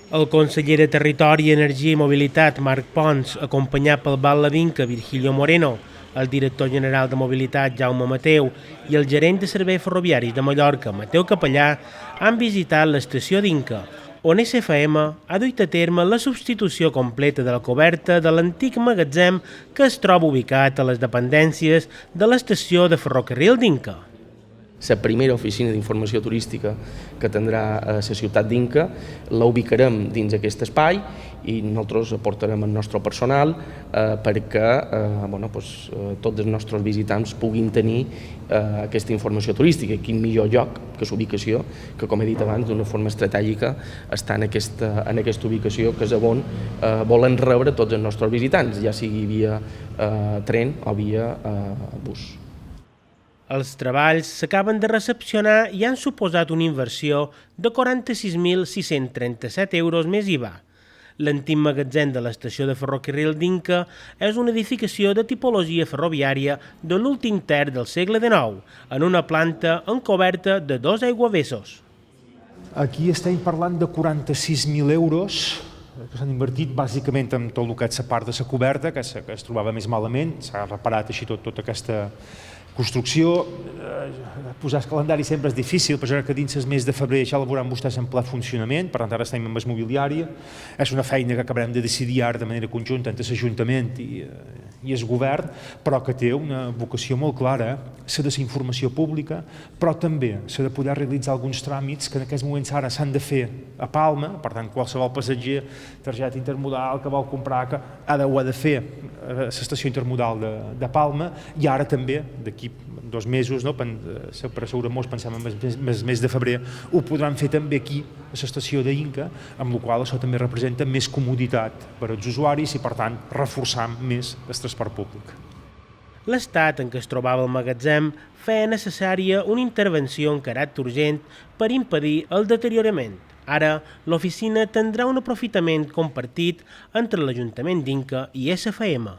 El conseller de Territori, Energia i Mobilitat, Marc Pons, acompanyat pel batlle d'Inca, Virgilio Moreno, el director general de Mobilitat, Jaume Mateu, i el gerent de Serveis Ferroviaris de Mallorca, Mateu Capellà, han visitat l'estació d'Inca, on SFM ha duit a terme la substitució completa de la coberta de l'antic magatzem que es troba ubicat a les dependències de l'estació de ferrocarril d'Inca. La primera oficina d'informació turística que tindrà a la ciutat d'Inca la ubicarem dins aquest espai i nosaltres aportarem el nostre personal perquè tots els nostres visitants puguin tenir aquesta informació turística. Quin millor lloc que l'ubicació, que com he dit abans, d'una forma estratègica està en aquesta ubicació que és on volen rebre tots els nostres visitants, ja sigui via tren o via bus. Els treballs s'acaben de recepcionar i han suposat una inversió de 46.637 euros més IVA. L'antic magatzem de l'estació de ferrocarril d'Inca és una edificació de tipologia ferroviària de l'últim terç del segle XIX, en una planta amb coberta de 2 aiguavessos. Aquí estem parlant de 46.000 euros que s'han invertit bàsicament en tot el que és la part de la coberta, que es trobava més malament, s'ha reparat així tota aquesta construcció. Posar el calendari sempre és difícil, però jo crec que dins el mes de febrer ja el veuran vostès en ple funcionament, per tant ara estem amb el mobiliari. És una feina que acabarem de decidir ara de manera conjunta entre l'Ajuntament i el Govern, però que té una vocació molt clara, la de la informació pública, però també la de poder realitzar alguns tràmits que en aquests moments ara s'han de fer a Palma. Per tant, qualsevol passatger, targeta intermodal que vol comprar, que ho ha de fer a l'estació intermodal de Palma, i ara també, d'aquí 2 mesos, per assegurar molts, pensem en el mes de febrer, ho podran fer també aquí, a l'estació d'Inca, amb la qual això també representa més comoditat per als usuaris i, per tant, reforçar més el transport públic. L'estat en què es trobava el magatzem feia necessària una intervenció en caràcter urgent per impedir el deteriorament. Ara, l'oficina tindrà un aprofitament compartit entre l'Ajuntament d'Inca i SFM.